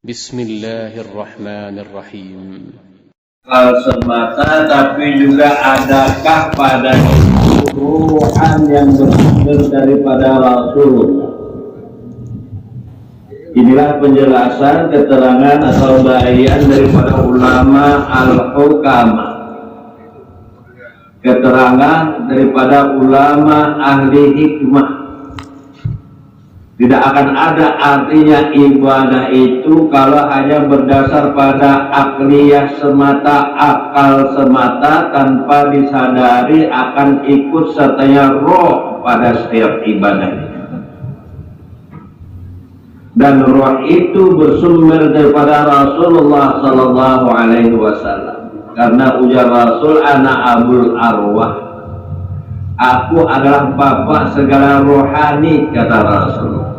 Bismillahirrahmanirrahim. Hal semata, tapi juga adakah pada ruhan yang bersumber daripada Rasul? Inilah penjelasan keterangan atau bayan daripada ulama al-hukama, keterangan daripada ulama ahli hikmah. Tidak akan ada artinya ibadah itu kalau hanya berdasar pada akliyah semata, akal semata, tanpa disadari akan ikut sertanya roh pada setiap ibadah. Dan roh itu bersumber daripada Rasulullah Sallallahu Alaihi Wasallam. Karena ujar Rasul, ana abul arwah, aku adalah bapak segala rohani, kata Rasulullah.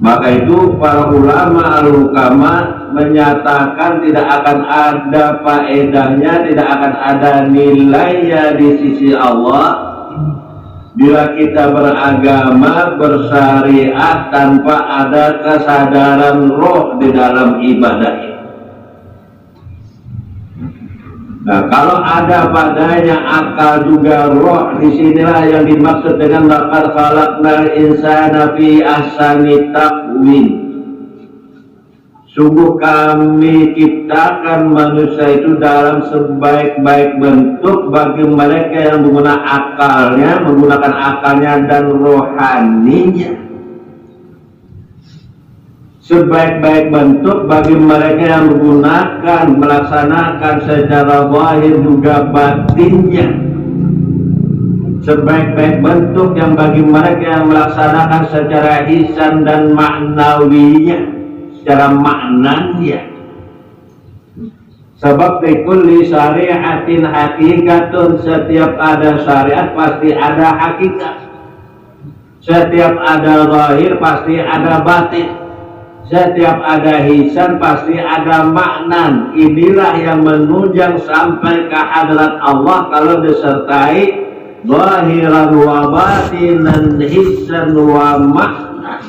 Maka itu para ulama al-hukama menyatakan tidak akan ada faedahnya, tidak akan ada nilainya di sisi Allah bila kita beragama, bersyariat tanpa ada kesadaran roh di dalam ibadah ini. Nah, kalau ada padanya akal juga roh, disinilah yang dimaksud dengan laqad khalaqnal insana fi ahsani taqwim. Sungguh kami ciptakan manusia itu dalam sebaik-baik bentuk bagi mereka yang menggunakan akalnya dan rohaninya. Sebaik-baik bentuk bagi mereka yang melaksanakan secara zahir juga batinnya. Sebaik-baik bentuk yang bagi mereka yang melaksanakan secara hisan dan maknawinya, secara maknanya. Sebab likulli syari'atin hakikatun, setiap ada syariat pasti ada hakikat. Setiap ada zahir pasti ada batin. Setiap ada hisan pasti ada maknan. Inilah yang menunjang sampai ke hadrat Allah kalau disertai zahiran wa batinan, hisan wa maknan.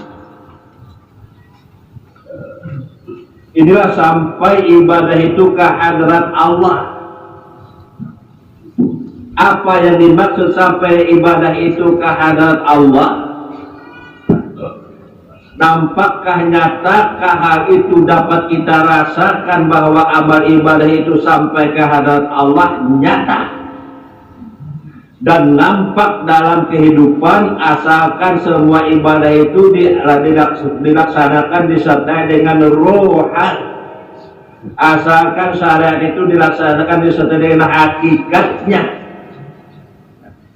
Inilah sampai ibadah itu ke hadrat Allah. Apa yang dimaksud sampai ibadah itu ke hadrat Allah? Nampakkah, nyatakah hal itu dapat kita rasakan bahwa amal ibadah itu sampai ke hadirat Allah? Nyata dan nampak dalam kehidupan, asalkan semua ibadah itu dilaksanakan disertai dengan rohan, asalkan syariat itu dilaksanakan disertai dengan hakikatnya,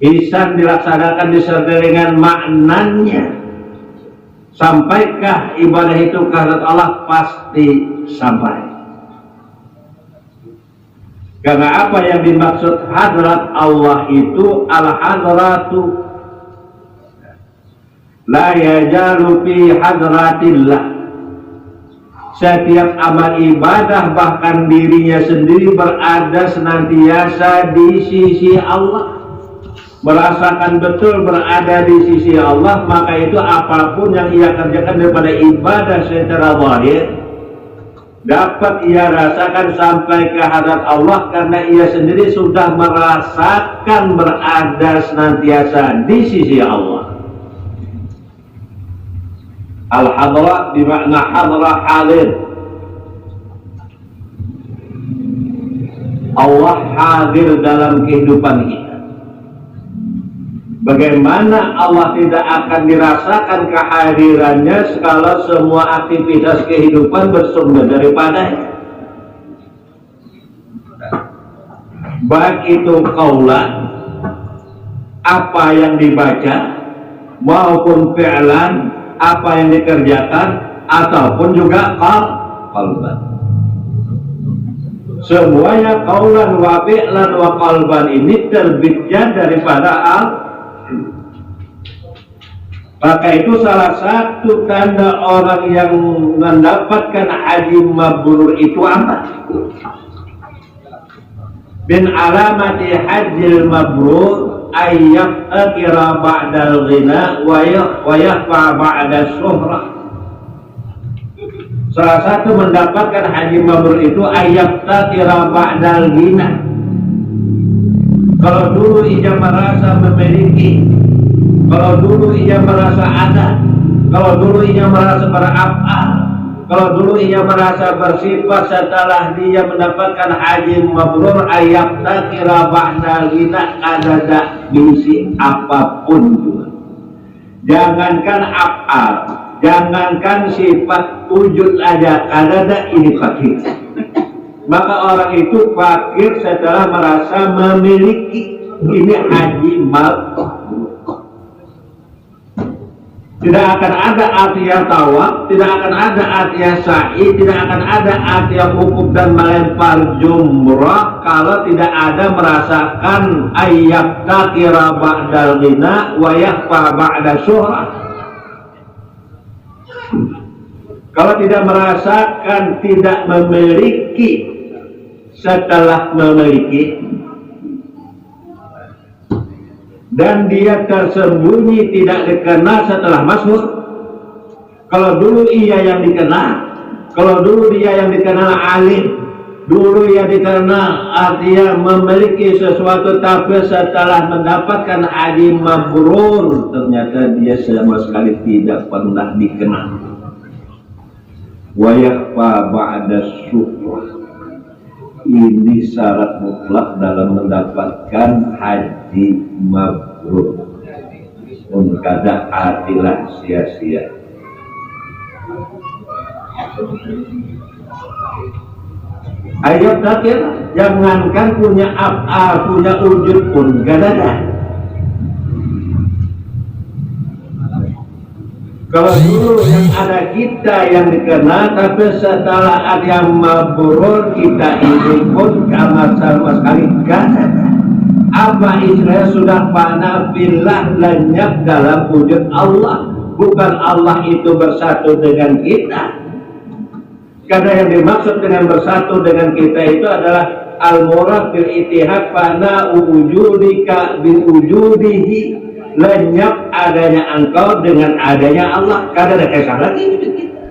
ihsan dilaksanakan disertai dengan maknanya. Sampaikah ibadah itu ke hadrat Allah? Pasti sampai. Karena apa yang dimaksud hadrat Allah itu, al-hadratu la yajalu fi hadratillah. Setiap amal ibadah, bahkan dirinya sendiri, berada senantiasa di sisi Allah, merasakan betul berada di sisi Allah. Maka itu apapun yang ia kerjakan daripada ibadah secara zahir dapat ia rasakan sampai ke hadrat Allah, karena ia sendiri sudah merasakan berada senantiasa di sisi Allah. Al-hadrah bermakna hadrah hadir. Allah hadir dalam kehidupan kita. Bagaimana Allah tidak akan dirasakan kehadirannya kalau semua aktivitas kehidupan bersumber daripadanya? Baik itu qaulan, apa yang dibaca, maupun fi'lan, apa yang dikerjakan, ataupun juga qalban. Semuanya qaulan wa fi'lan wa qalban ini terbitnya daripada Maka itu salah satu tanda orang yang mendapatkan haji mabrur itu apa? Min alamati hajjil mabrur ayyaf akira ba'dal ghina wa yahfa ba'da syuhrah. Salah satu mendapatkan haji mabrur itu ayat takira ba'dal ghina. Kalau dulu ia merasa memiliki, kalau dulu ia merasa ada, kalau dulu ia merasa beraf'al, kalau dulu ia merasa bersifat, setelah dia mendapatkan haji mabrur ayat takira ba'dal ghina, ada bisi apapun juga. Jangankan af'al, jangankan sifat wujud aja, ada ini fakir. Maka orang itu fakir setelah merasa memiliki. Ini haji mabrur. Tidak akan ada artinya tawaf, tidak akan ada artinya sa'i, tidak akan ada artinya wukuf dan melempar jumrah kalau tidak ada merasakan ayat takira ba'dal ghina wa yakhfa ba'da syuhrah. Kalau tidak merasakan tidak memiliki setelah memiliki, dan dia tersembunyi tidak dikenal setelah masyhur. Kalau dulu ia yang dikenal, kalau dulu dia yang dikenal alim, dulu ia dikenal artinya memiliki sesuatu, tapi setelah mendapatkan haji mabrur ternyata dia sama sekali tidak pernah dikenal. Wa yakhfa ba'da syukrah. Ini syarat mutlak dalam mendapatkan haji mabrur. Kada atilah sia-sia. Ayat terakhir, jangankan punya af'al, punya wujud pun gak ada. Kalau dulu yang ada kita yang dikenal, tapi setelah ada yang mabrur kita ini pun sama sekali gak ada. Apa Israel sudah fana billah, lenyap dalam wujud Allah. Bukan Allah itu bersatu dengan kita. Karena yang dimaksud dengan bersatu dengan kita itu adalah al-murad bil ittihad fana wujudika bi wujudihi. Lenyap adanya engkau dengan adanya Allah. Kada ada kisah lagi hidup kita.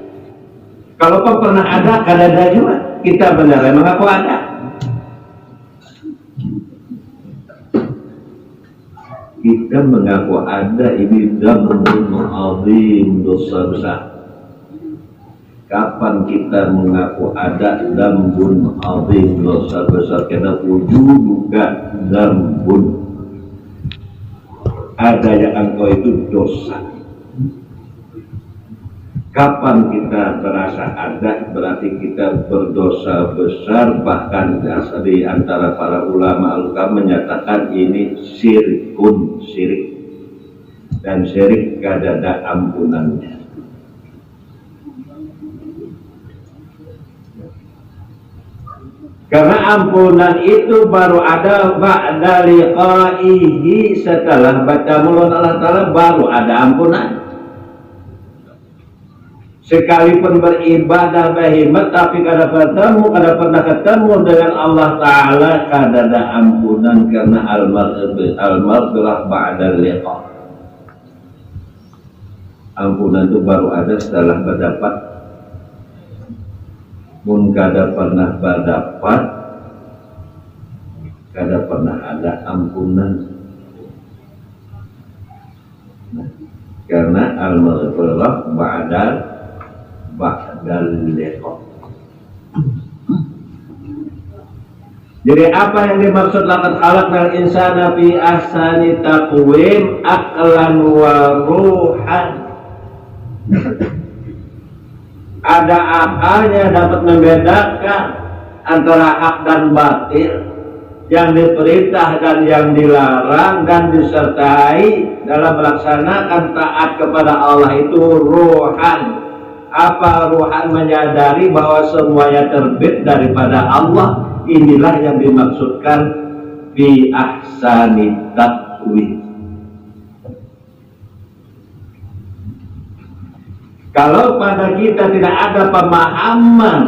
Kalau kau pernah ada, kada ada juga. Kita benar mengaku ada. Kita mengaku ada, ini dambun azim, dosa besar. Kapan kita mengaku ada dambun azim, dosa besar? Karena wujud juga dambun. Adanya engkau itu dosa. Kapan kita merasa ada, berarti kita berdosa besar. Bahkan di antara para ulama al-kam menyatakan ini syirkun, syirik. Dan syirik kada ada ampunannya. Karena ampunan itu baru ada ba'da liqa'ihi, setelah baca mulut Allah Ta'ala baru ada ampunan. Sekalipun beribadah berhikmat tapi kada pernah ketemu dengan Allah Ta'ala, kada ada ampunan. Karena al-maghfirah ba'da liqa'. Ampunan itu baru ada setelah berdapat. Mun kada pernah berdapat, kada pernah ada ampunan. Karena al-maghfirah ba'dal liqa'. Jadi apa yang dimaksud laqad khalaqnal insana fi ahsani taqwim aqlan wa ruhan? Ada akalnya dapat membedakan antara hak dan batil, yang diperintah dan yang dilarang, dan disertai dalam melaksanakan taat kepada Allah itu ruhan. Apa ruhan? Menyadari bahwa semuanya terbit daripada Allah. Inilah yang dimaksudkan fi ahsani taqwim. Kalau pada kita tidak ada pemahaman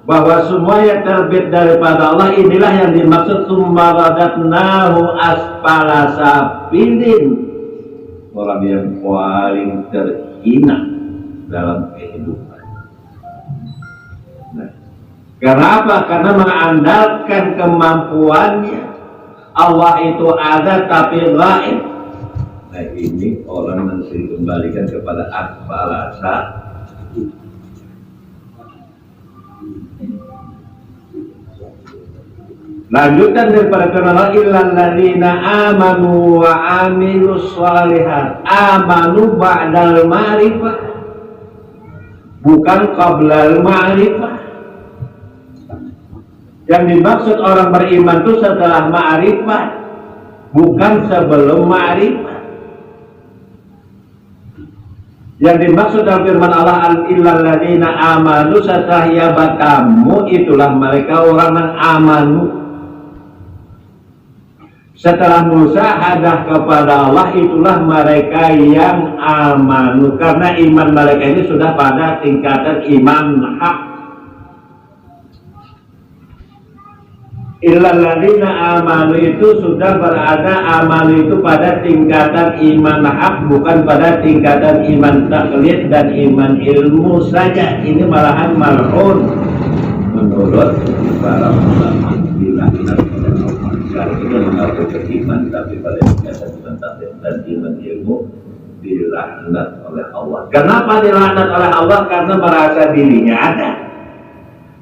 bahwa semuanya terbit daripada Allah, inilah yang dimaksud summa radatnahu asfala safilin. Orang yang paling terhina dalam kehidupan. Karena apa? Karena mengandalkan kemampuannya. Allah itu ada tapi gaib. Nah ini orang nanti kembalikan kepada akbalasa. Lanjutan daripada firman illal ladzina amanu wa amilus shalihat. Amanu ba'dal ma'rifah, bukan qablal ma'rifah. Yang dimaksud orang beriman itu setelah ma'rifah, bukan sebelum ma'rifah. Yang dimaksud dalam firman Allah illal ladzina amanu, setelah ya kamu, itulah mereka orang yang amanu. Setelah musahadah kepada Allah, itulah mereka yang amanu. Karena iman mereka ini sudah pada tingkatan iman hak. Illal ladzina amanu itu sudah berada, amanu itu pada tingkatan iman hak, bukan pada tingkatan iman taklid dan iman ilmu saja. Ini malahan mal'un menurut para ulama. Bila itu mengaku beriman, tapi pada tingkatan iman taklid dan iman ilmu dilaknat oleh Allah. Kenapa dilaknat oleh Allah? Karena merasa dirinya ada,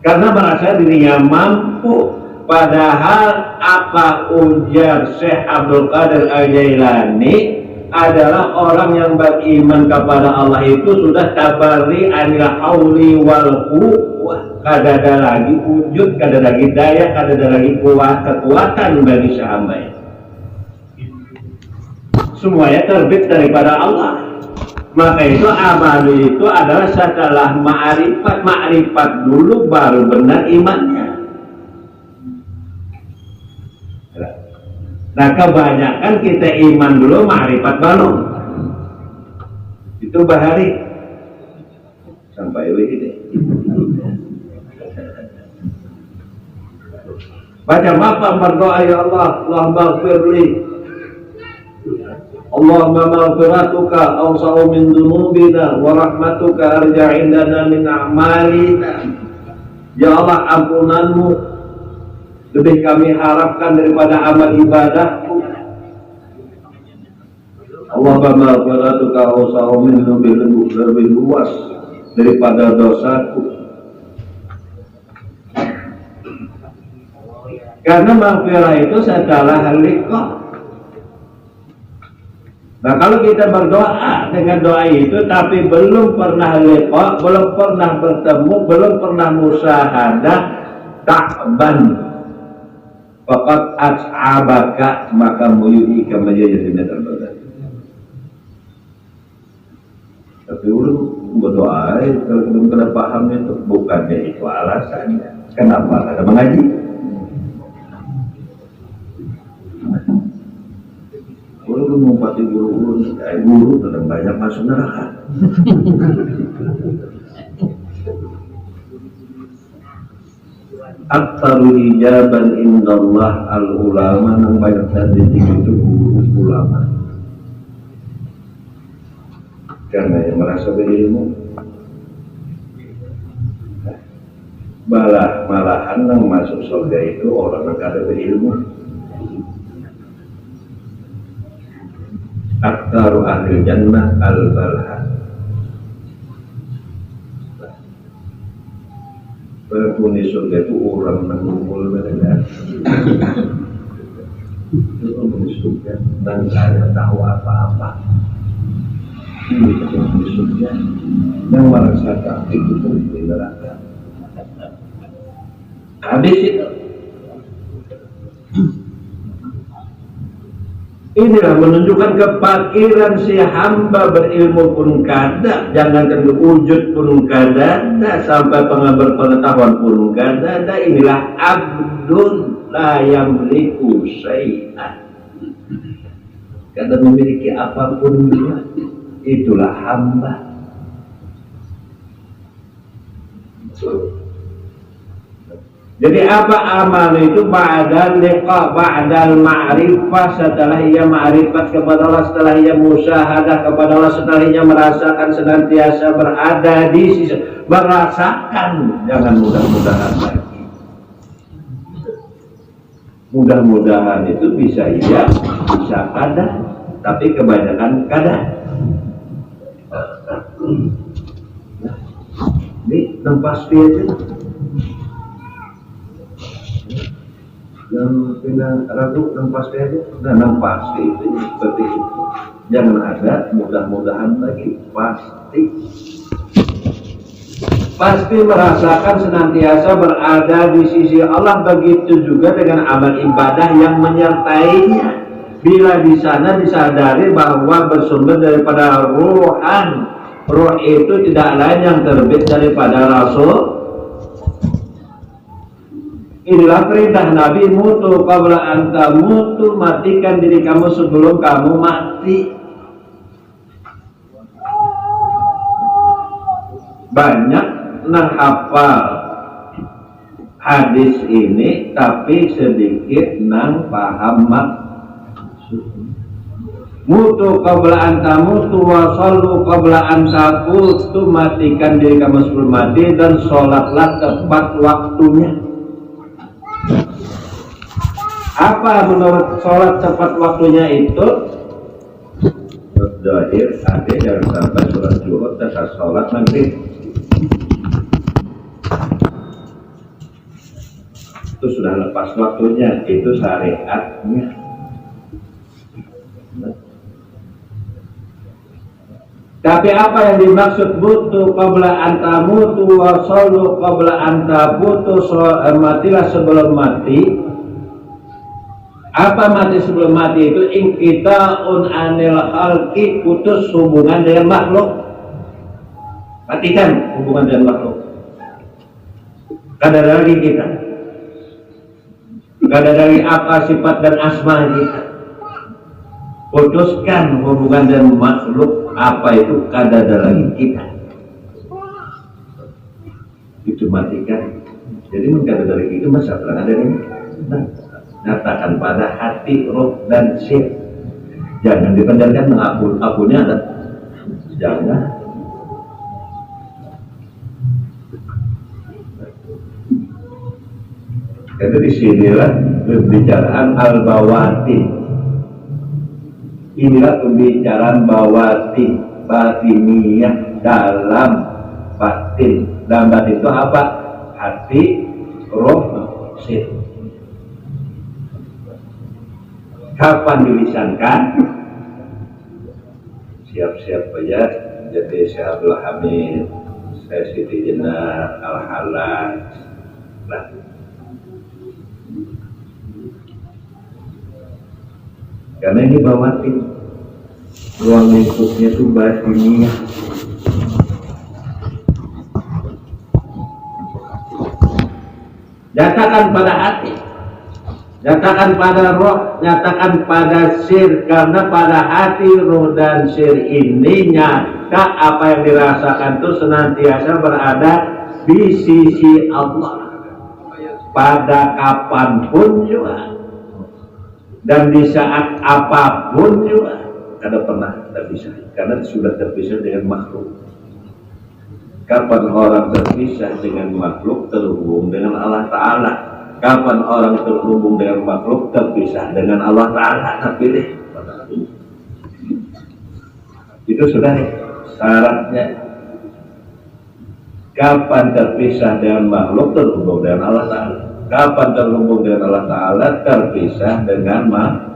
karena merasa dirinya mampu. Padahal apa ujar Syekh Abdul Qadir Al-Jailani adalah orang yang beriman kepada Allah itu sudah tabari anil hauli wal quwwah. Kada ada lagi wujud, kada ada lagi daya, kada ada lagi kekuatan bagi sahamba. Semuanya terbit daripada Allah. Maka itu amal itu adalah setelah ma'rifat. Ma'rifat dulu baru benar imannya. Nah kebanyakan kita iman dulu, ma'rifat belum. Itu bahari sampai ini. Baca apa berdoa, ya Allah, Allahumma firli, Allahumma maghfiratuka awsa'u min dunubina wa rahmatuka arja indana min a'malina. Ya Allah, ampunanmu lebih kami harapkan daripada amal ibadahku. Allahumma maghfiratuka awsa'u min dunubina, lebih luas daripada dosaku. Karena maghfirah itu setelah liqa. Nah kalau kita berdoa dengan doa itu tapi belum pernah liqa, belum pernah bertemu, belum pernah musyahadah, ta'ban faqad as'abaka, maka muyuhi kama yajidina terbatas. Tapi ulun berdoa kalau belum kena paham itu bukannya itu alasannya. Kenapa ada mengaji? Kalau mengumpati guru tetap banyak masuk neraka. Aktaru ijaban indallah al-ulama, yang banyak tadi itu guru ulama. Karena yang merasa berilmu, malahan yang masuk surga itu orang yang kada berilmu. Aktaru ahli jannah al-balha, penghuni surga itu orang yang mengumpul mereka. Itu penghuni surga dan tidak tahu apa-apa. Ini penghuni surga yang merasakan itu penghuni neraka. Habis itu inilah menunjukkan kepakiran si hamba berilmu pun kada, jangankan wujud pun kada, sampai pengetahuan pun kada. Inilah abdun la yamliku syai'an, kada memiliki apapun dia. Itulah hamba. Jadi apa amal itu? Ba'dal liqa, ba'dal ma'rifah, setelah ia ma'rifat kepada Allah, setelah ia musyahadah kepada Allah, setelah ia merasakan senantiasa berada di sisi, merasakan, jangan mudah-mudahan lagi. Mudah-mudahan itu bisa iya, bisa kada, tapi kebanyakan kada. Ini yang pasti aja. Yang pindah ragu yang pasti aja. Nah, yang pasti itu seperti itu. Jangan ada mudah-mudahan lagi, pasti. Pasti merasakan senantiasa berada di sisi Allah, begitu juga dengan amal ibadah yang menyertainya. Bila di sana disadari bahwa bersumber daripada ruhan, ruh itu tidak lain yang terbit daripada Rasul. Inilah perintah Nabi, mutu qabla anta mutu, matikan diri kamu sebelum kamu mati. Banyak nang hafal hadis ini tapi sedikit nang paham maksud. Mutu qabla anta mutu wa sallu qabla anta qutu, matikan diri kamu sebelum mati dan sholatlah tepat waktunya. Apa menurut sholat tepat waktunya itu? Zahir ada yang sampai sholat zuhur dan sholat maghrib. Itu sudah lepas waktunya, itu syariatnya. Tapi apa yang dimaksud butuh qabla anta mutu wa sallu qabla anta butuh, matilah sebelum mati. Apa mati sebelum mati itu? Inqita'un anil khalqi, putus hubungan dengan makhluk. Matikan hubungan dengan makhluk. Kada lagi kita. Kada dari apa sifat dan asma kita. Putuskan hubungan dengan makhluk, apa itu kada ada lagi kita. Itu matikan. Jadi kada dari itu masa terang ada ini. Nyatakan pada hati, roh dan sir. Jangan dipendamkan mengakunya ada. Jangan. Karena disinilah pembicaraan al-bawatin. Inilah pembicaraan bawatin, batiniyah, dalam batin. Dalam batin itu apa? Hati, roh, sir. Kapan dilisankan? Siap-siap aja. Jadi saya Abdul Hamid, saya Siti Jenar, Al-Halal. Nah, karena ini bawatin, ruang lingkupnya itu batinnya. Nyatakan pada hati, nyatakan pada roh, nyatakan pada sir. Karena pada hati, roh dan sir ini nyata apa yang dirasakan itu senantiasa berada di sisi Allah pada kapanpun juga. Dan di saat apapun juga kada pernah terpisah, karena sudah terpisah dengan makhluk. Kapan orang terpisah dengan makhluk, terhubung dengan Allah Ta'ala. Kapan orang terhubung dengan makhluk, terpisah dengan Allah Ta'ala. Terpilih. Itu sudah syaratnya. Kapan terpisah dengan makhluk, terhubung dengan Allah Ta'ala. Kapan terhubung dengan Allah Ta'ala, terpisah dengan makhluk.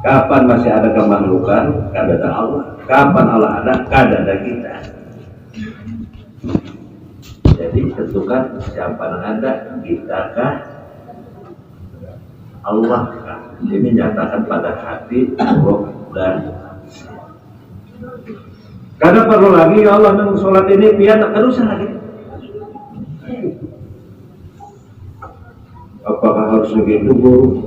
Kapan masih ada kemakhlukan, kada ada Allah. Kapan Allah ada, kada ada kita. Jadi tentukan siapa yang ada, kita kah, Allah kah. Ini nyatakan pada hati, roh dan kada perlu lagi ya Allah nang sholat ini biar tak usah lagi. Apakah harus begitu, Bu?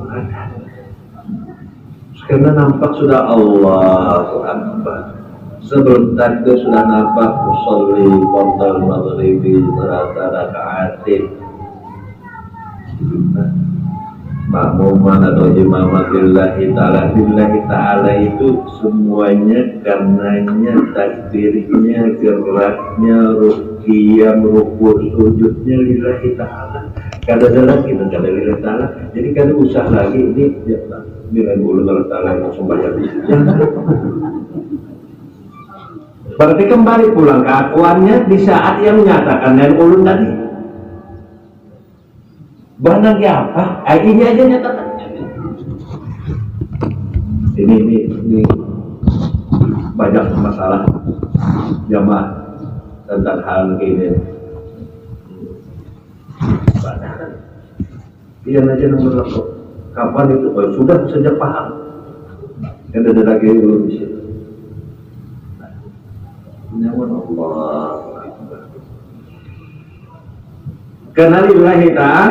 Karena nampak sudah Allahu Akbar. Sebelum tadi sudah nampak usolli qadar maghribi berata rakaatin. Makmuman atau imamatillahi ta'ala itu semuanya karenanya takdirnya, geraknya, qiyam, ruku, sujudnya lillahi ta'ala. Kadang-kadang kita kadang-kadang taala, jadi kada usah lagi ini ya dengan ulun Allah taala langsung bayar di situ. Berarti kembali pulang ke akuannya di saat yang menyatakan dan ulun tadi. Barang apa? Ini aja nyatakan. Ini banyak masalah jamaah tentang hal ini. Banyak. Dia aja nomor lapor. Kapan itu? Oh, sudah sejak paham. Kan ada lagi belum di situ. Nyaman Allah. Karena lillahi ta'ala,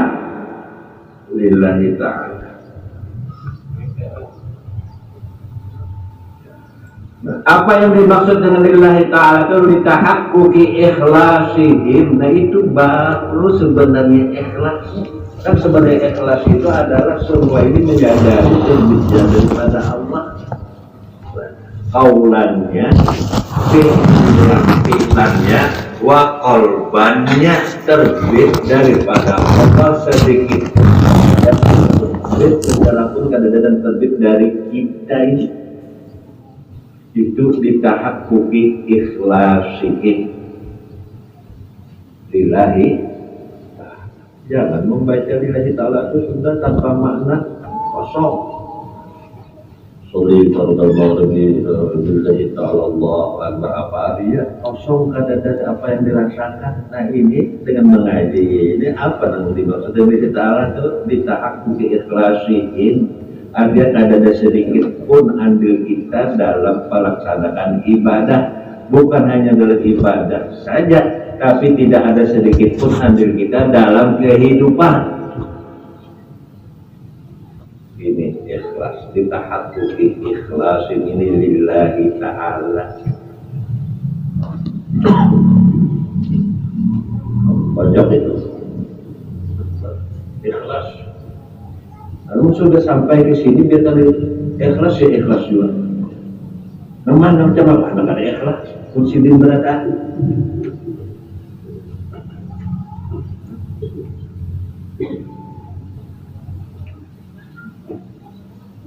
lillahi ta'ala. Nah, apa yang dimaksud dengan lillahi ta'ala itu litahaqquqi ikhlasihim. Nah itu baru sebenarnya ikhlas. Kan sebenarnya ikhlas itu adalah semua ini menyadari terbitnya daripada Allah. Kaulannya, fi'lannya, wa qalbannya terbit daripada Allah sedikit. Dan terbit secara pun kadang-kadang terbit dari kita ini. Itu ditahaqquqi ikhlasihi lillahi. Jangan membaca lillahi ta'ala itu sudah tanpa makna kosong. Suri farudal maghribi lillahi ta'ala Allah akbar apa artinya kosong kadang-kadang apa yang dirasakan. Nah ini dengan mengaji ini apa yang dimaksud lillahi ta'ala itu ditahaqquqi ikhlasihi. Artinya ada sedikit pun andil kita dalam pelaksanaan ibadah, bukan hanya dalam ibadah saja, tapi tidak ada sedikit pun andil kita dalam kehidupan. Ini ikhlas, ditahaqquqi ikhlasin ini lillahi ta'ala. Banyak itu ikhlas. Lalu sudah sampai ke sini biar tadi ikhlas ya ikhlas juga. Namanya macam apa? Namanya ada ikhlas. Kuncidin berat hati.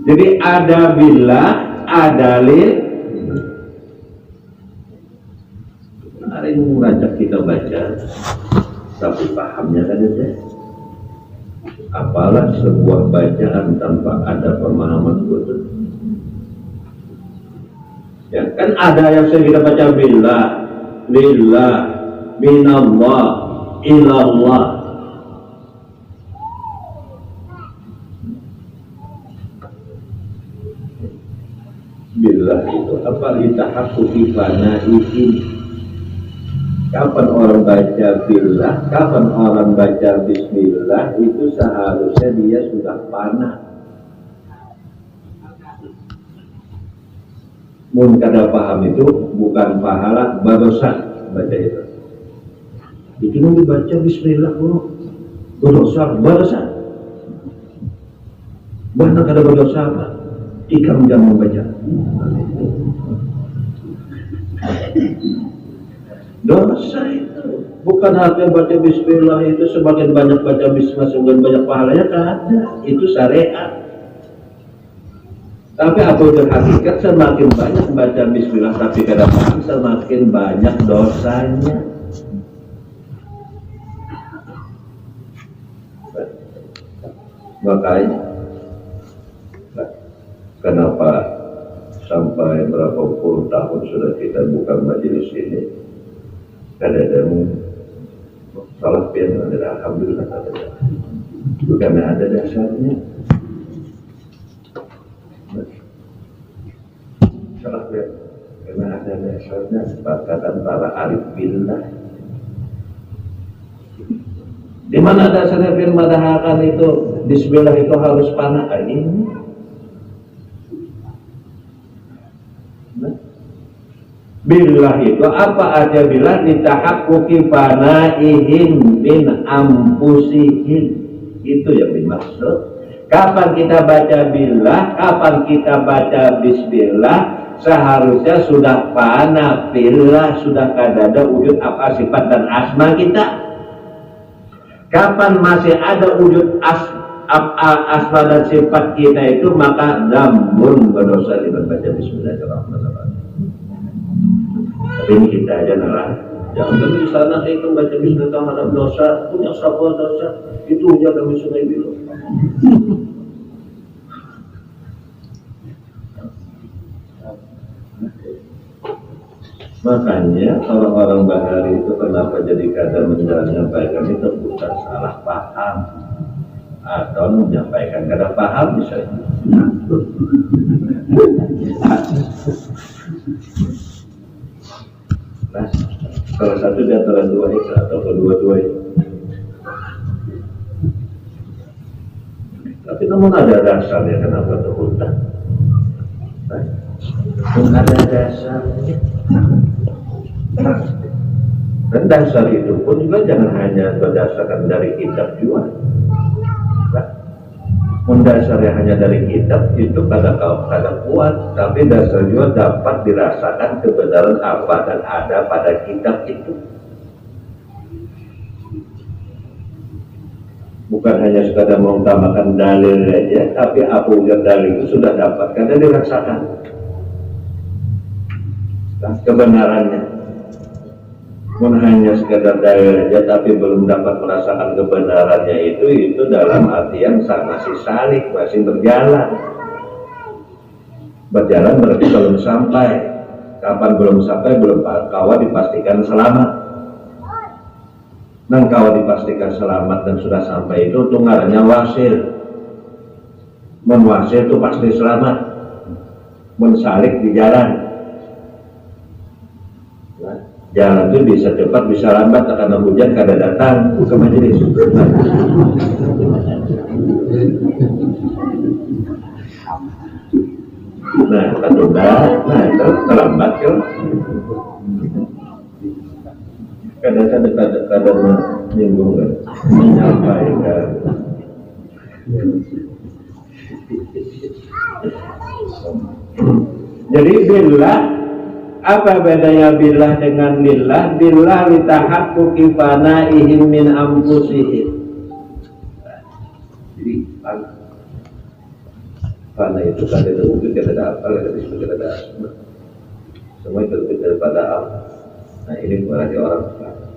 Jadi ada billah, ada lil. Ada yang mengajak kita baca, tapi pahamnya kan itu. Apalah sebuah bacaan tanpa ada pemahaman betul. Ya kan ada yang sering kita baca billah, lillah, minallah, ilallah. Billah itu apa? Litahaqquqi fana'ihim. Kapan orang baca billah, kapan orang baca bismillah, itu seharusnya dia sudah fana. Mun kada paham itu bukan pahala, badosa baca itu. Itu nunggu baca bismillah badosa, badosa. Mana kada badosa apa? Ikam jam membaca. Dosa itu bukan artinya baca bismillah itu semakin banyak baca bismillah semakin banyak pahalanya, ada itu syariat. Tapi apa itu hakikat, semakin banyak baca bismillah tapi kada paham semakin banyak dosanya. Makanya kenapa sampai berapa puluh tahun sudah kita buka majelis ini? Kadang-kadang salah pian ada, alhamdulillah ada, bukan ada dasarnya. Salah pian karena ada dasarnya sepakatan para arif billah. Di mana dasarnya firman madahakan itu bismillah itu harus panah ini? Billah itu apa aja billah ditahaqquqi fana'ihim min anfusihim. Itu yang dimaksud. Kapan kita baca billah, kapan kita baca bismillah, seharusnya sudah fana billah, sudah kadada wujud apa sifat dan asma kita. Kapan masih ada wujud asma dan sifat kita itu, maka dambun berdosa di membaca Bismillahirrahmanirrahim. Tapi ini kita aja narang. Jangan di sana itu baca Bismillahirrahmanirrahim dosa, punya sebuah dosa itu jaga Bismillahirrahmanirrahim. Makanya orang-orang Bahari itu kenapa jadi kadang menyampaikan itu bukan salah paham atau menyampaikan kadang paham bisa. Nah, salah satu di antara dua itu atau kedua-dua itu. Tapi namun ada dasarnya kenapa terhutang. Nah, ada dasarnya. Dan dasar itu pun juga jangan hanya berdasarkan dari kitab juga. Nah, mendasarnya hanya dari kitab itu kadang kuat, tapi dasar juga dapat dirasakan kebenaran apa dan ada pada kitab itu. Bukan hanya sekadar mengutamakan dalil saja, tapi apa ujar dalil itu sudah dapat karena dirasakan. Nah, kebenarannya. Bukan hanya sekadar dalil saja, tapi belum dapat merasakan kebenarannya itu dalam artian masih salik, masih berjalan. Berjalan berarti belum sampai. Kapan belum sampai, belum kawan dipastikan selamat. Dan kawan dipastikan selamat dan sudah sampai itu ngarannya wasil. Menwasil itu pasti selamat. Mensalik di jalan. Jalan itu bisa cepat, bisa lambat, karena hujan kada datang ke majelis. Nah, tertunda, itu terlambat kan? Kadang-kadang menyinggung kan, menyampaikan. Jadi billah, apa bedanya billah dengan lillah? Billah litahaqquqi fanaihim min anfusihim. Jadi fana itu kan ada wujud, ada apa, ada disebut, ada asma. Semua itu lebih daripada Allah. Nah, ini berarti orang.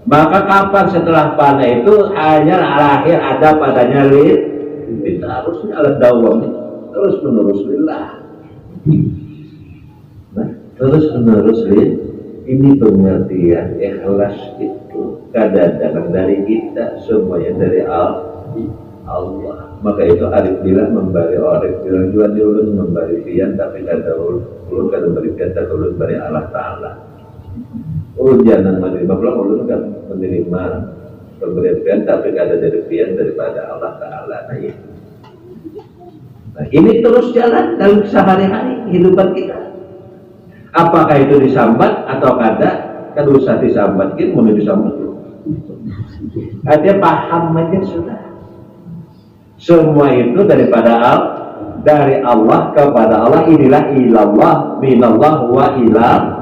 Maka kapan setelah fana itu hanya lahir ada padanya lillah, harusnya alat dawam terus menerus lillah. Terus menerus ini pengertian ikhlas itu kadang-kadang dari kita, semuanya dari Allah. Maka itu arif billah memberi arif billah juga diulun memberi pian, tapi kata ulun kada memberi pian, tapi ulun beri Allah Ta'ala. Jangan menerima pula ulun kan menerima pemberian pian, tapi kada dari pian daripada Allah Ta'ala. Nah, ini terus jalan dalam sehari-hari kehidupan kita. Apakah itu disambat atau kada? Kan usah disambatkin, mau disambat. Artinya paham aja sudah. Semua itu dari Allah kepada Allah. Inilah ilallah, minallah wa ilah.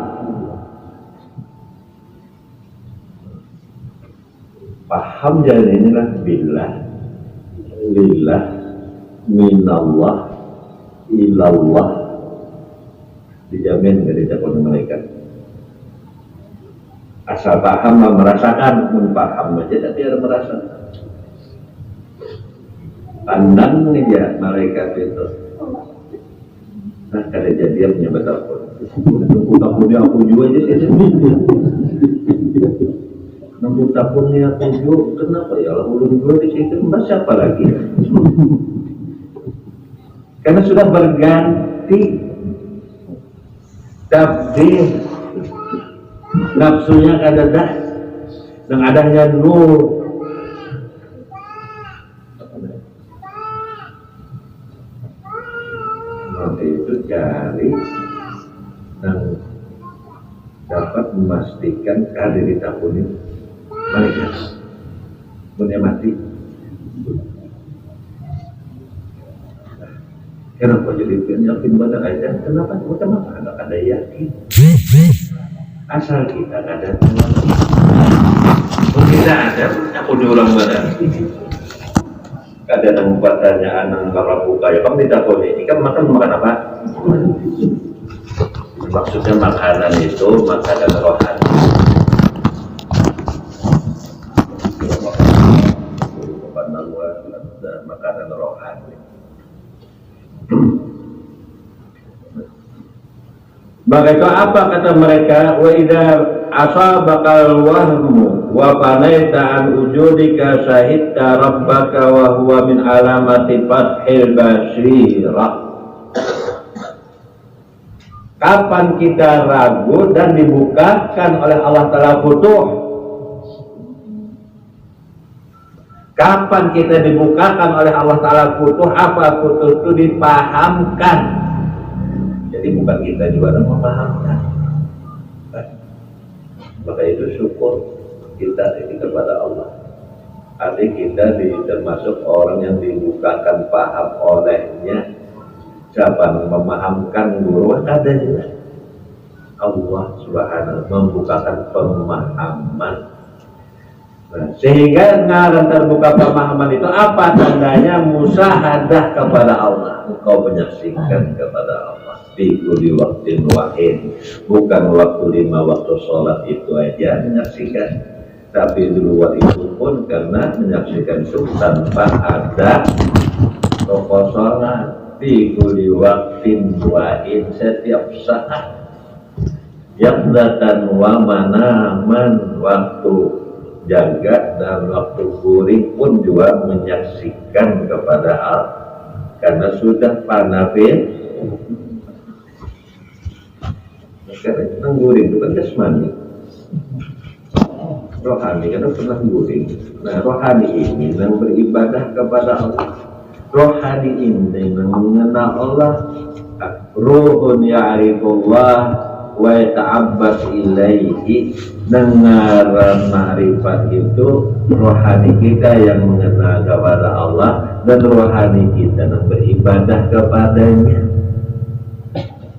Paham jalan inilah billah, lillah, minallah, ilallah. Dijamin dari dakwah malaikat. Asal paham merasakan, paham aja tapi ada merasakan. Pandang nih ya malaikat itu. Nah, kada jadi punya betapa. Takutnya aku juga aja sih. Namun takutnya aku juga, kenapa ya Allah ulun gua di situ, mas siapa lagi? Karena sudah berganti. Tabdil nafsunya kada dah dan adanya nur. Maka itu cari dan dapat memastikan kada ditakuni malaikat punya mati. Kenapa jadi yakin pada aja? Kenapa? Kenapa ada yakin? Asal kita ada. Kalau tidak ada, ulang mana? Ada yang pertanyaan yang buka ya, kamu tidak boleh. Ini kan makan apa? Maksudnya makanan itu makanan rohani. Makanan rohani. Maka itu apa kata mereka? Wa idza asabakal wahmu wa fanaita an wujudika syahidta rabbaka wa huwa min alamati fathil basirah. Kapan kita ragu dan dibukakan oleh Allah Ta'ala futuh? Kapan kita dibukakan oleh Allah Ta'ala futuh? Apa futuh itu dipahamkan? Jadi bukan kita juga yang memahamkan. Maka itu syukur kita ini kepada Allah. Artinya kita termasuk orang yang dibukakan paham olehnya. Siapa yang memahamkan guru ada juga. Allah Subhanahu membukakan pemahaman. Nah, sehingga ngaran terbuka pemahaman itu apa tandanya? Musyahadah kepada Allah. Engkau menyaksikan kepada Allah. Di waktu wahid, bukan waktu 5 waktu sholat itu aja menyaksikan, tapi di luar itu pun karena menyaksikan itu tanpa ada rokok sholat. Di waktu wahid, setiap saat yang datang wa manaman, waktu jaga dan waktu guring pun juga menyaksikan kepada Allah karena sudah panafil. Karena itu guring itu kan jasmani, rohani karena pernah guring. Nah rohani ini yang beribadah kepada Allah, rohani ini yang mengenal Allah. Ruhun ya'rifullah wa yata'abbas ilaihi. Dengaran ma'rifat itu rohani kita yang mengenal kepada Allah, dan rohani kita yang beribadah kepadanya.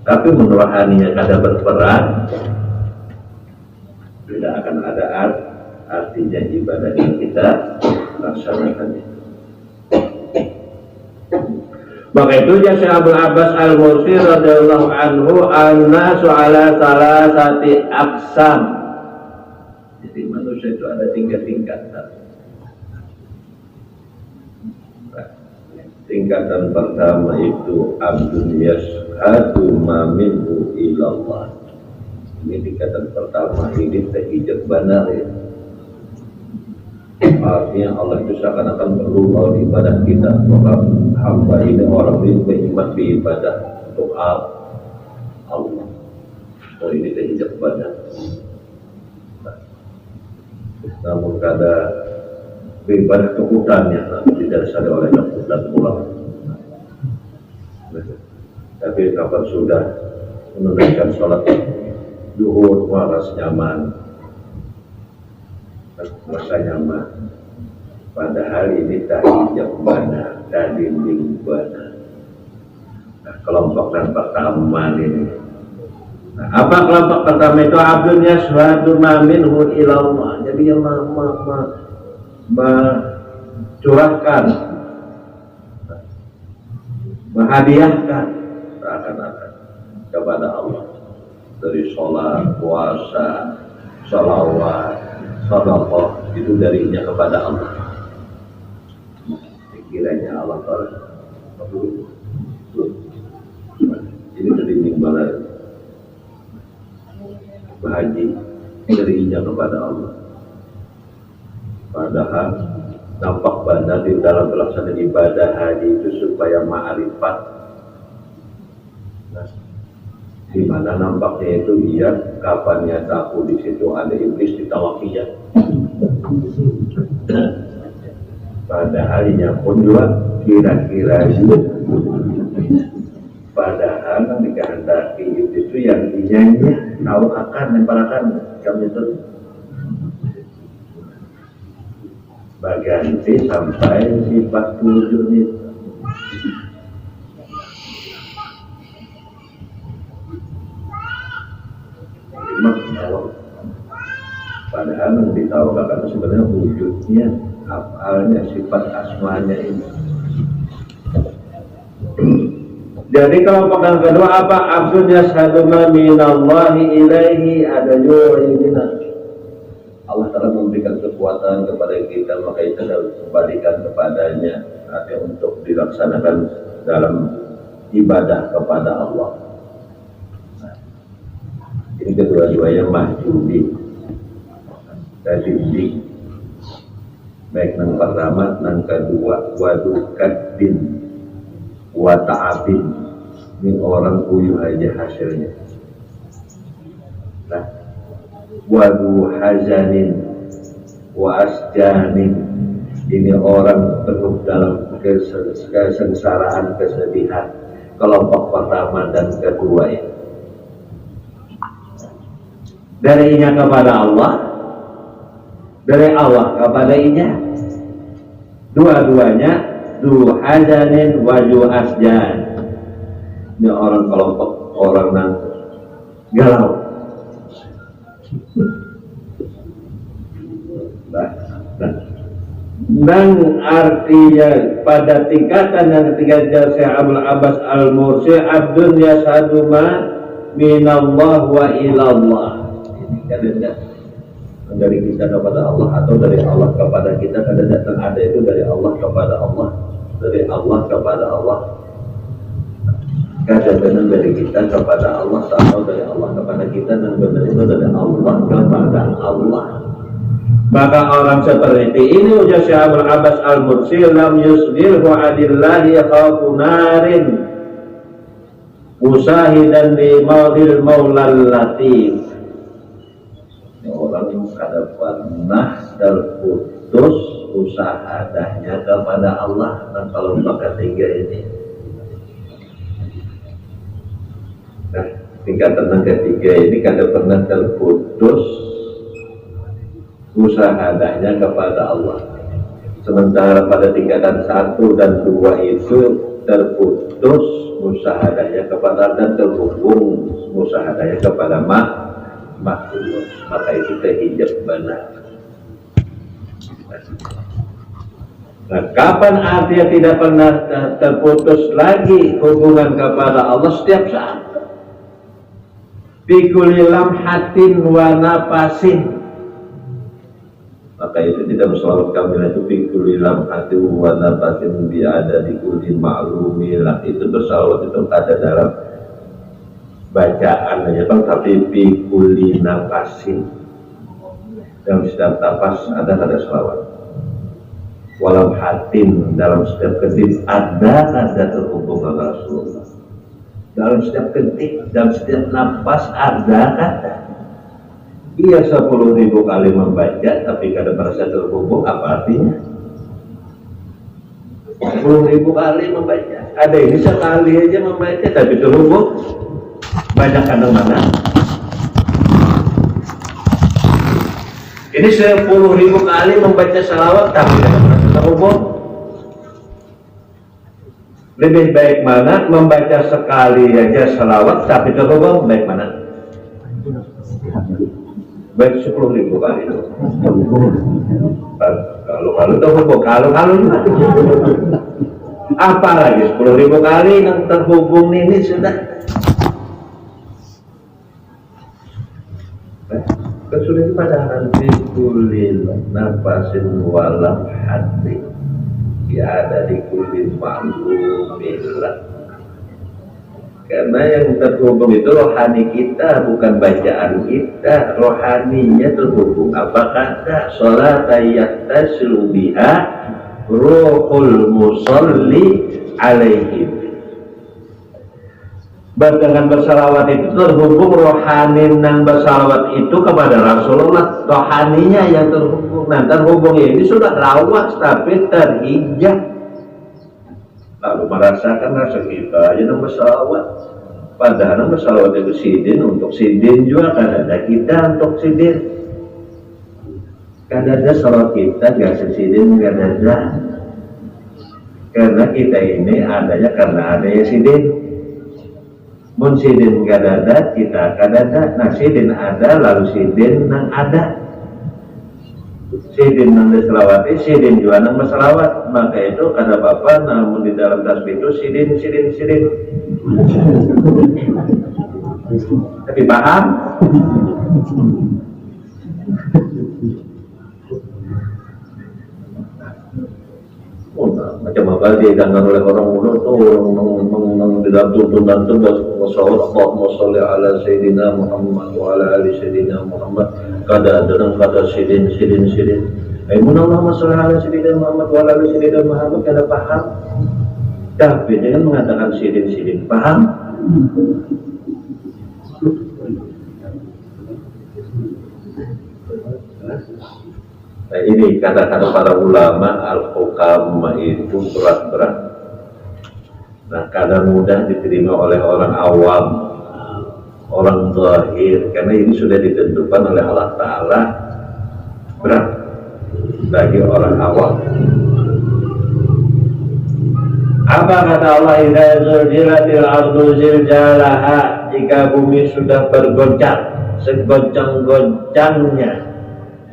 Tapi menurut rohaninya kada berperan, tidak akan ada artinya ibadah yang kita laksanakan. Maka itu Syekh Abdul Abbas Al-Mursi radhiyallahu anhu an-nasu ala salasati aqsam. Jadi manusia itu ada 3 tingkatan. Tingkatan pertama itu abdun yashhadu ma minhu ilallah. Ini tingkatan pertama, ini terhijab benar ya. Artinya Allah itu seakan-akan perlu ibadah kita. Maka hamba ini orang ini beriman beribadah untuk Allah. Oh ini terhijab benar. Namun kada beribadah ke hutannya, tidak sadar oleh hutan pulang. Tapi kapan sudah menunaikan sholat zuhur, waras nyaman, merasa nyaman. Padahal ini tahijab bana, dinding bana. Nah, kelompok yang pertama ini. Nah, apa kelompok pertama itu? Abdun yashhadu ma minhu ilallah. Jadi yang mencurahkan, menghadiahkan seakan-akan kepada Allah dari sholat, puasa, sholawat, sedekah, itu darinya kepada Allah. Kiranya Allah Ta'ala ini dari nimbalan berhaji darinya kepada Allah. Padahal nampak benar di dalam pelaksanaan ibadah haji itu supaya ma'rifat. Nah, di mana nampaknya itu iya kapannya takut di situ ada iblis ditawakiyah. Padahalnya pun juga kira-kira itu. Padahal yang dikehendaki itu yang dinyanyi tahu akan membarakan kami itu bagian C sampai sifat 7 menit. Padahal yang ditahu karena sebenarnya wujudnya, afalnya, sifat asmanya ini. Jadi kelompok yang kedua apa? Abdun yashhadu ma minallahi ilaihi adaju ilina. Allah telah memberikan kekuatan kepada kita, maka itu harus kembalikan kepadanya, artinya untuk dilaksanakan dalam ibadah kepada Allah. Nah, ini kedua-duanya mahjubin dan didik. Baik yang pertama, yang kedua wadukaddin wa ta'abin. Ini orang puyuh aja hasilnya. Nah, wadu hazanin wa asjanin, ini orang penuh dalam kesengsaraan, kesedihan. Kelompok pertama dan kedua ini dari inya kepada Allah, dari Allah kepada inya, dua-duanya du hazanin wa du asjan. Ini orang kelompok orang yang galau. Dan artinya pada tingkatan yang ketiga Syekh Abdul Abbas Al-Mursi, abdun yashhadu ma minallah wa ilallah. Ini kadang dari kita kepada Allah atau dari Allah kepada kita, kadang ada itu dari Allah kepada Allah, dari Allah kepada Allah. Kadang-kadang dari kita kepada Allah atau dari Allah kepada kita, dan benar itu dari Allah kepada Allah. Maka orang seperti ini ujar Syekh Abdul Abbas Al-Mursi, lam yusbirhu adillahi khawfu narin musahidan di maudil maulal latif. Orang yang kada pernah terputus usahanya kepada Allah. Dan kalau maka tiga ini, nah tingkatan yang ketiga ini kada pernah terputus usahanya kepada Allah. Sementara pada tingkatan 1 dan 2 itu terputus musahadahnya kepada dan terhubung musahadahnya kepada makhluk, maka itu terhijab benar. Nah, kapan artinya tidak pernah terputus lagi hubungan kepada Allah? Setiap saat. Fi kulli lamhatin wa nafasin. Maka itu tidak bersolawat kamil itu fikul lamhatin wa nafasin bi ada di kulli ma'lumilah. Itu bersolawat itu ada dalam bacaan aja bang, tapi fikul nafasin dalam setiap nafas ada selawat. Walam hatin dalam setiap ketik ada terhubung dengan Rasulullah. Dalam setiap ketik, dalam setiap nafas ada kata. Ia 10.000 kali membaca tapi kada merasa terhubung, apa artinya? 10.000 kali membaca, ada ini sekali aja membaca tapi terhubung. Banyak kadang mana? Ini 10.000 kali membaca salawat tapi kada merasa terhubung. Lebih baik mana membaca sekali aja salawat tapi terhubung? Baik mana? Baik 10.000 kali itu. Kalau terhubung, kalau juga. Apalagi 10.000 kali yang terhubung ini sudah. Kesulitan pada nanti kulil nafasin walam hati. Ya ada di kulil ma'lumilah. Karena yang terhubung itu rohani kita, bukan bacaan kita. Rohaninya terhubung. Apa kata? Sholat yattasilu biha ruhul musalli alaihim. Dengan bersalawat itu terhubung rohani yang bersalawat itu kepada Rasulullah. Rohaninya yang terhubung. Nah, terhubung ini sudah lawas tapi terhijab. Lalu merasakan rasa kita aja yang bersalawat. Padahal bersalawat itu sidin, untuk sidin juga kan ada kita untuk sidin. Kan ada salawat kita gak sesidin, kan ada. Karena kita ini adanya karena adanya sidin. Mun sidin gak ada, kita kan ada. Nah sidin ada, lalu sidin yang ada. sidin nanda selawati, sidin juga nang masalawat. Maka itu kata bapak, namun di dalam tasbih itu sidin. Tapi paham? Oh, nah, macam apa didengar oleh orang mulut tuh orang di dalam tuntunan tuh Allahumma sholli ala Sayyidina Muhammad wa ala ali Sayyidina Muhammad kada sidin. Allahumma sholli ala Sayyidina Muhammad wa ala ali Sayyidina Muhammad kada paham. Tapi jangan mengatakan sidin, paham? Nah ini kata-kata para ulama al-hukam itu berat. Nah kadang mudah diterima oleh orang awam, orang zahir, karena ini sudah ditentukan oleh Allah Ta'ala, berat bagi orang awam. Apa kata Allah, idza zulzilatil ardu zilzalaha, jika bumi sudah bergoncang segoncang-goncangnya,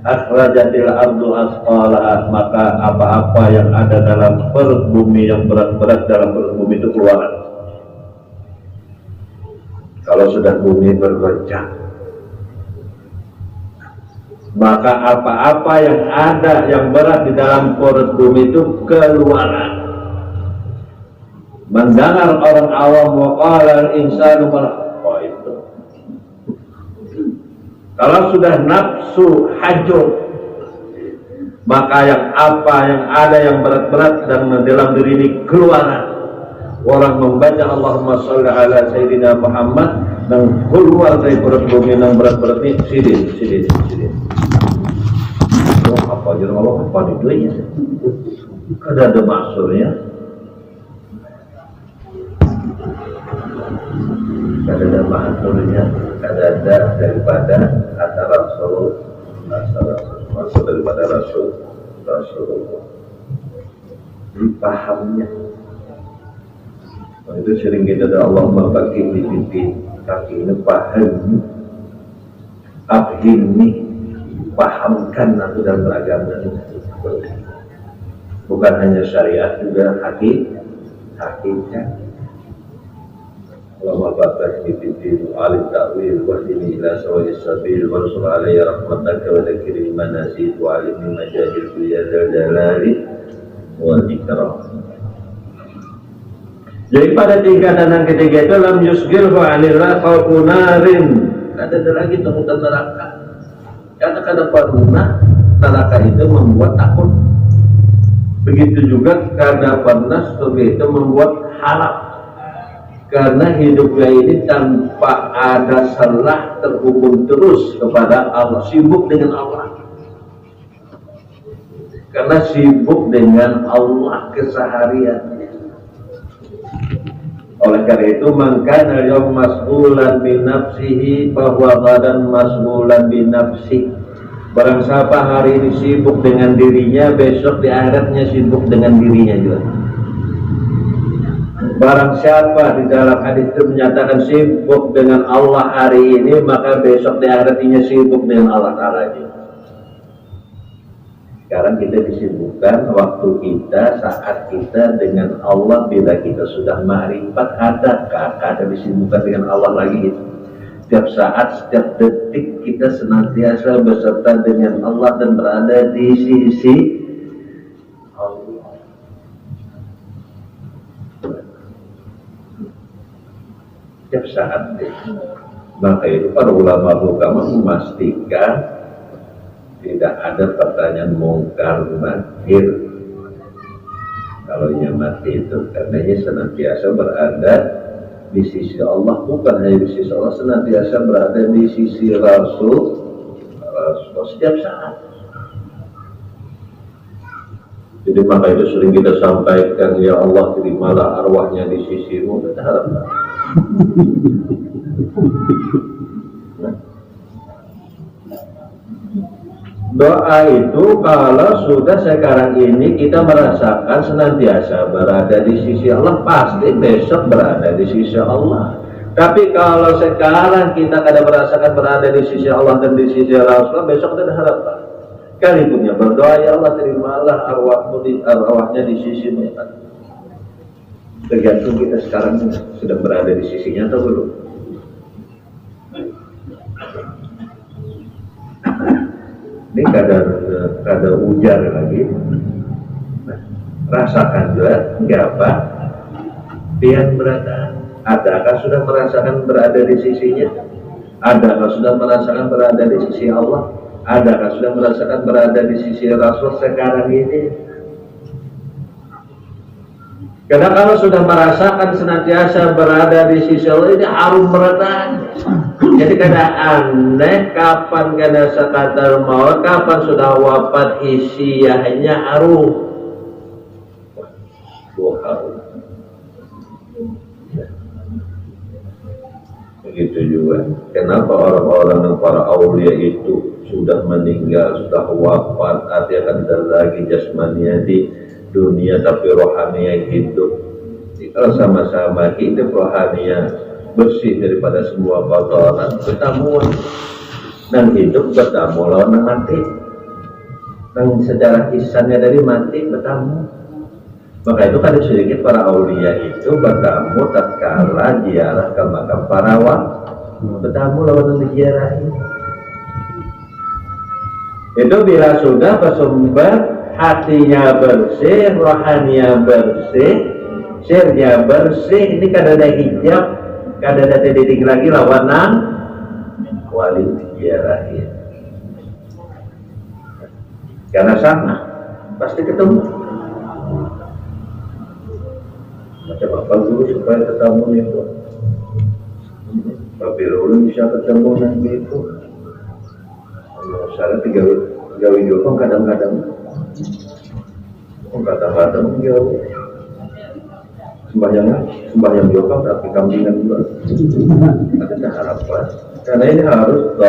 akhrajatil ardu asqalaha, maka apa-apa yang ada dalam perut bumi, yang berat-berat dalam perut bumi itu keluar. Kalau sudah bumi bergoncang, maka apa-apa yang ada yang berat di dalam perut bumi itu keluar. Mendengar orang awam, waqala al-insanu itu. Kalau sudah nafsu hancur, maka yang ada yang berat-berat dan dalam diri ini keluar. Orang membaca Allahumma sholli ala Sayyidina Muhammad dan keluar dari perut bumi yang berat-berat ini sidin. Oh, apa aja Allah apa itu ya? Ada maksudnya. Ada maksudnya, ada daripada antara Rasul daripada Rasulullah. Pahamnya. Nah, itu sering kita doa Allahumma bagi pimpin kaki ini paham, abhimni, pahamkan aku dalam beragama ini. Bukan hanya syariat, juga hakikat. Allahumma barik fi din alim ta'wil wa dini ila sawa'is sabil wa rasul alayya rahmataka wa dzakiril manasid wa alimni majahil fi yadzal jalali wal ikram. Jadi pada tingkatan yang ketiga itu lam yusgilhu anillah khawfunarin. Ada lagi tentang neraka. Kata-kata pernah neraka itu membuat takut. Begitu juga karena pernah surga itu membuat harap. Karena hidupnya ini tanpa ada salah terhubung terus kepada Allah, sibuk dengan Allah. Karena sibuk dengan Allah kesehariannya. Oleh karena itu, mangkana yaum mas'ulan bin nafsihi bahwa gadan mas'ulan bin nafsi. Barang siapa hari ini sibuk dengan dirinya, besok di akhiratnya sibuk dengan dirinya juga. Barang siapa di dalam hadis itu menyatakan sibuk dengan Allah hari ini, maka besok di akhiratinya sibuk dengan Allah Ta'ala. Sekarang kita disibukkan waktu kita, saat kita dengan Allah. Bila kita sudah ma'rifat, ada disibukkan dengan Allah lagi gitu. Setiap saat, setiap detik kita senantiasa beserta dengan Allah dan berada di sisi Allah. Setiap saat. Maka itu para ulama memastikan tidak ada pertanyaan mungkar nakir kalau ia mati itu, karena ia senantiasa berada di sisi Allah. Bukan hanya di sisi Allah, senantiasa berada di sisi Rasul setiap saat. Jadi maka itu sering kita sampaikan, ya Allah terimalah arwahnya di sisimu. Kita harapkan doa itu kalau sudah sekarang ini kita merasakan senantiasa berada di sisi Allah, pasti besok berada di sisi Allah. Tapi kalau sekarang kita kadang merasakan berada di sisi Allah dan di sisi Rasulullah, besok kita harapkan Sekalipun yang berdoa, ya Allah terimalah arwahnya di sisimu. Tergantung kita sekarang sudah berada di sisinya atau belum. Ini kada ujar lagi. Nah, rasakan juga, enggak apa. Lihat berada. Adakah sudah merasakan berada di sisinya? Adakah sudah merasakan berada di sisi Allah? Adakah sudah merasakan berada di sisi Rasul sekarang ini? Karena kalau sudah merasakan senantiasa berada di sisi Allah, ini harum beratanya. Jadi kada aneh kapan kada sakatar maut, kapan sudah wafat isiahnya harum. Harum. Begitu juga. Kenapa orang-orang yang para aulia itu sudah meninggal, sudah wafat, artinya kan tidak lagi jasmania di dunia tapi rohania hidup. Kalau sama-sama hidup rohania bersih daripada semua kotoran, bertemu dan hidup bertemu lawan mati. Dan secara kisahnya dari mati bertemu. Maka itu kan sedikit para aulia itu bertemu tatkala ziarah ke makam para wali, bertemu lawan diziarahi. Itu bila sudah bersumber hatinya bersih, rohaninya bersih, sirnya bersih, ini kada ada hijab, kada ada titik lagi lawan wali diziarahi. Karena sama, pasti ketemu. Macam apa dulu supaya ketemu itu? Tapi dulu bisa ketemu nanti itu. Saya tiga jauh kadang-kadang. Kadang-kadang jauh. Sembahyang jauh tapi kambingan juga. Ada harapan. Karena ini harus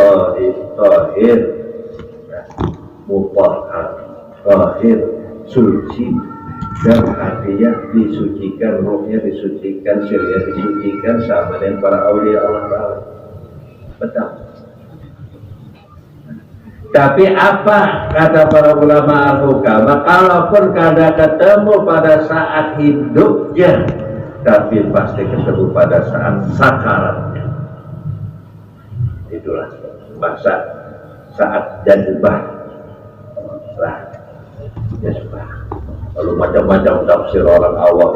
tahir, mutahhar, tahir, suci. Dan hatinya disucikan, rohnya disucikan, sirnya disucikan sama dengan para aulia Allah Ta'ala. Betul. Tapi apa kata para ulama al-hukama, kalaupun kada ketemu pada saat hidupnya, tapi pasti ketemu pada saat sakaratnya. Itulah bahasa saat jazbah lah, jazbah. Lalu macam-macam tafsir orang awam.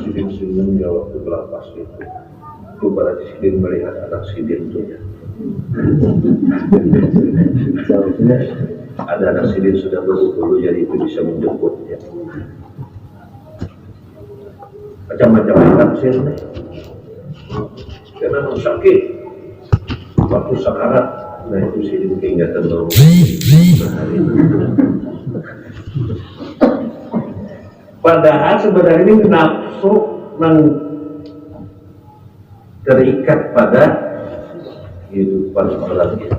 Sidin senyum ya waktu berlapas itu. Itu pada Sidin melihat anak Sidin itu ya. Ada anak Sidin sudah berbulu jadi itu bisa menjemputnya. Macam-macam tafsir nih. Karena sakit waktu sakarat. Nah itu Sidin keingatan baru. Padahal sebenarnya ini nafsu yang terikat pada kehidupan orang itu.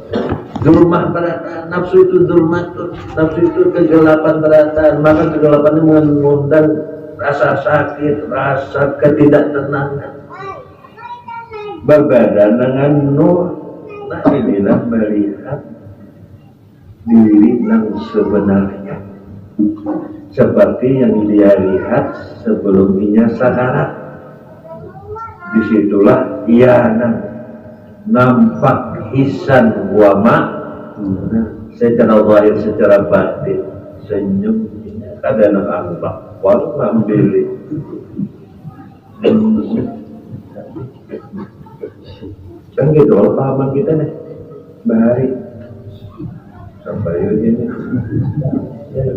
Zulmah beratan, nafsu itu zulmatun, nafsu itu kegelapan beratan. Maka kegelapan ini mengundang rasa sakit, rasa ketidaktenangan. Berbeda dengan nur. Nah inilah melihat diri yang sebenarnya. Seperti yang dia lihat sebelumnya sakarat. Disitulah ia nampak hisan wama secara zahir, secara batin senyum ada anak angkat wal membeli kan gitu kalau pahaman kita nih bahari sampai ini ya.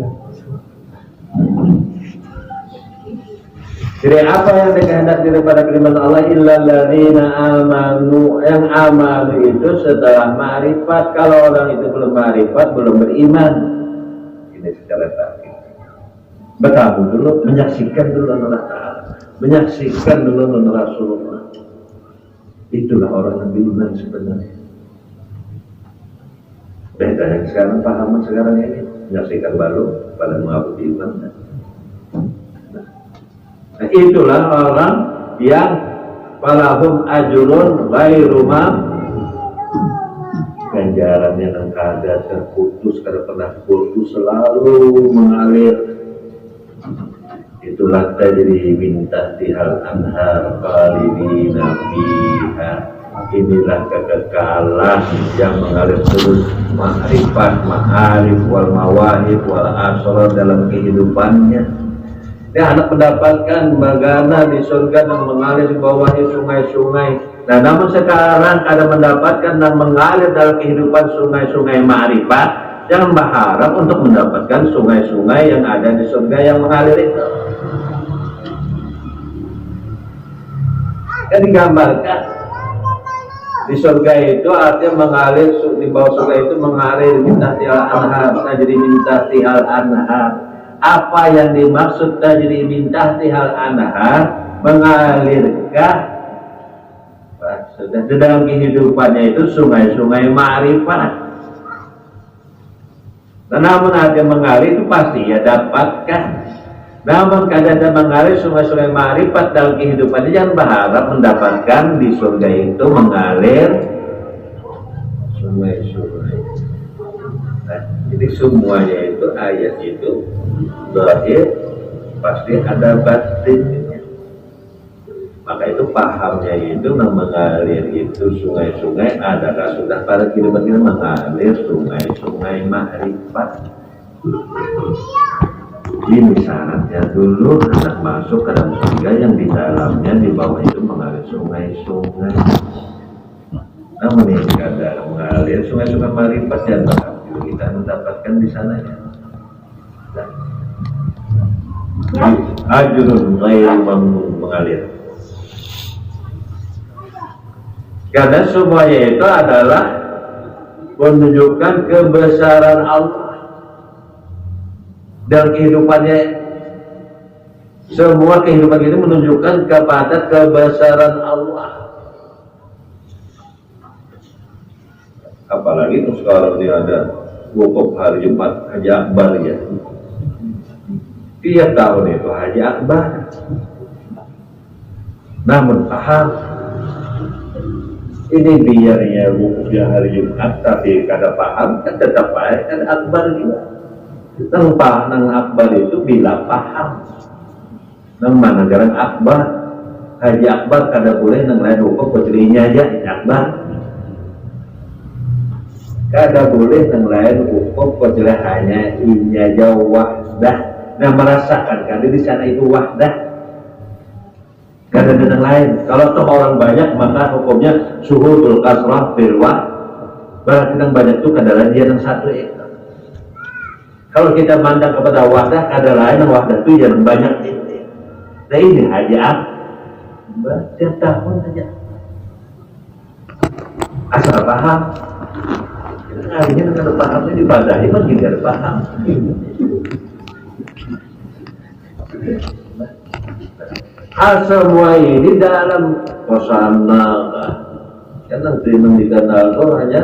Jadi apa yang dikehendaki daripada firman Allah illal ladzina amanu, yang amanu itu setelah ma'rifat. Kalau orang itu belum ma'rifat, belum beriman, ini secara takdir bertamu dulu, menyaksikan dulu Allah Ta'ala, menyaksikan dulu Rasulullah. Itulah orang yang beriman sebenarnya. Beda yang sekarang pahaman sekarang ini menyaksikan baru pada mengaku iman. Nah, itulah orang yang falahum ajrun ghairu ganjarannya yang kada terputus, kada pernah putus, selalu mengalir. Itulah tajri min tahtihal anhar khalidina fiha. Inilah kekekalan yang mengalir terus, ma'rifat, ma'arif, wal mawahib, wal asrar dalam kehidupannya. Dia anak mendapatkan bagaimana di surga yang mengalir di bawahnya sungai-sungai. Nah, namun sekarang ada mendapatkan dan mengalir dalam kehidupan sungai-sungai ma'rifat. Jangan berharap untuk mendapatkan sungai-sungai yang ada di surga yang mengalir itu. Kan digambarkan di surga itu artinya mengalir, di bawah surga itu mengalir minta tial anhar, jadi minta tial anhar. Apa yang dimaksud tajri min tahtihal anhar, mengalirkah sudah di dalam kehidupannya itu sungai-sungai ma'rifat. Nah, namun ada mengalir itu pasti ya dapatkan. Namun kadang ada mengalir sungai-sungai ma'rifat dalam kehidupannya, jangan berharap mendapatkan di surga itu mengalir sungai-sungai. Nah, jadi semuanya itu ayat itu zahir pasti ada batinnya. Maka itu pahamnya itu mengalir itu sungai-sungai, adakah sudah pada kehidupan kita mengalir sungai-sungai ma'rifat. Ini syaratnya dulu hendak masuk ke dalam surga yang di dalamnya di bawah itu mengalir sungai-sungai. Namun ini kadang mengalir sungai-sungai ma'rifat yang kita mendapatkan di sana ya. Ajrun ghairu mamnun mengalir. Karena semuanya itu adalah menunjukkan kebesaran Allah dalam kehidupannya. Semua kehidupan itu menunjukkan kepada kebesaran Allah. Apalagi sekarang ini ada wukuf hari Jumat Haji Akbar ya. Tiap tahun itu Haji Akbar. Namun paham ini biarnya wukufnya hari Jumat, tapi kada paham kan tetap baik kan Akbar juga. Nang Akbar itu bila paham. Nang mana garang Akbar, Haji Akbar kada boleh nang lain wukuf putrinya aja Akbar. Kada boleh yang lain wukuf kecuali hanya inya jauh wahdah. Nah, merasakan kada di sana itu wahdah. Kada ada yang lain. Kalau toh orang banyak maka hukumnya suhudul kasrah bil wah. Berarti yang banyak itu kada lain dia yang satu itu. Kalau kita mandang kepada wahdah, kada lain yang wahdah itu yang banyak itu. Nah, ini Haji Akbar tiap tahun saja. Asal paham. Akhirnya kada pahamnya dibadahi mah tidak paham. Semua ini dalam kosana kan nanti dikenal itu hanya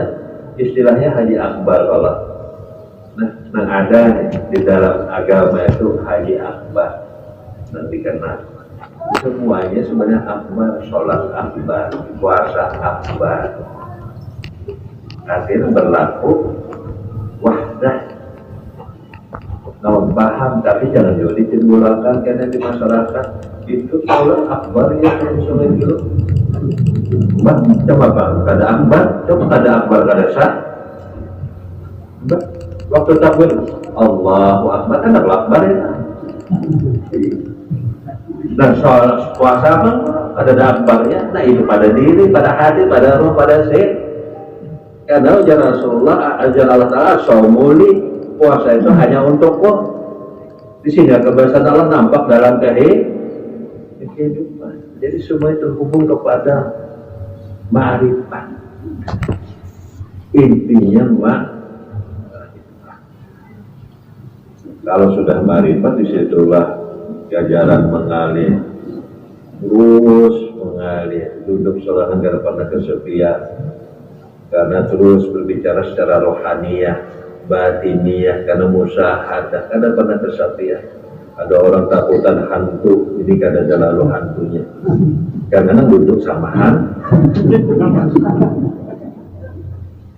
istilahnya Haji Akbar. Kalau nah ada di dalam agama itu Haji Akbar nanti kenal semuanya sebenarnya akbar, sholat akbar, puasa akbar. Akhirnya berlaku wahdah. Namun paham, tapi jangan juga ditimbulkan karena di masyarakat itu sholat akbar ya sungai dulu. Mbak, coba bang, kada akbar, coba kada akbar kada sah. Mbak, waktu takbir Allahu Akbar kan ada akbar ya. Dan sholat puasa bang, ada akbarnya. Nah itu pada diri, pada hati, pada roh, pada sih. Karena ujar Rasulullah, ajar Allah Ta'ala, saumuli, puasa itu hanya untuk di sini kebesaran Allah nampak dalam kehidupan. Jadi semua itu terhubung kepada ma'rifat. Intinya kalau sudah ma'rifat, disitulah jajaran mengalir, terus mengalir. Duduk sholat negara pada kesepian. Karena terus berbicara secara rohaniyah, batiniyah, karena musyahadah, karena pernah kesepian. Ada orang takutan hantu, ini kada ada lalu hantunya. Karena duduk sama hantu.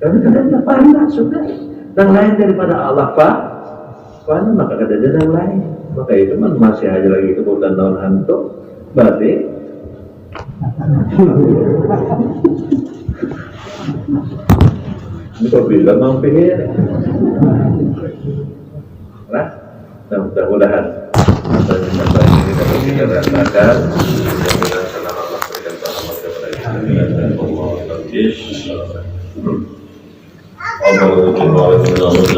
Karena kadang pandang sudah. Yang lain daripada Allah Pak, maka kadang yang lain. Maka itu kan masih aja lagi kebutuhan non hantu, berarti ini kok bisa mampir? Nah, mudah-mudahan apa yang ini dapat kita rasakan. Mudah-mudahan selama Allah berikan selamat kepada kita dan Allah Allah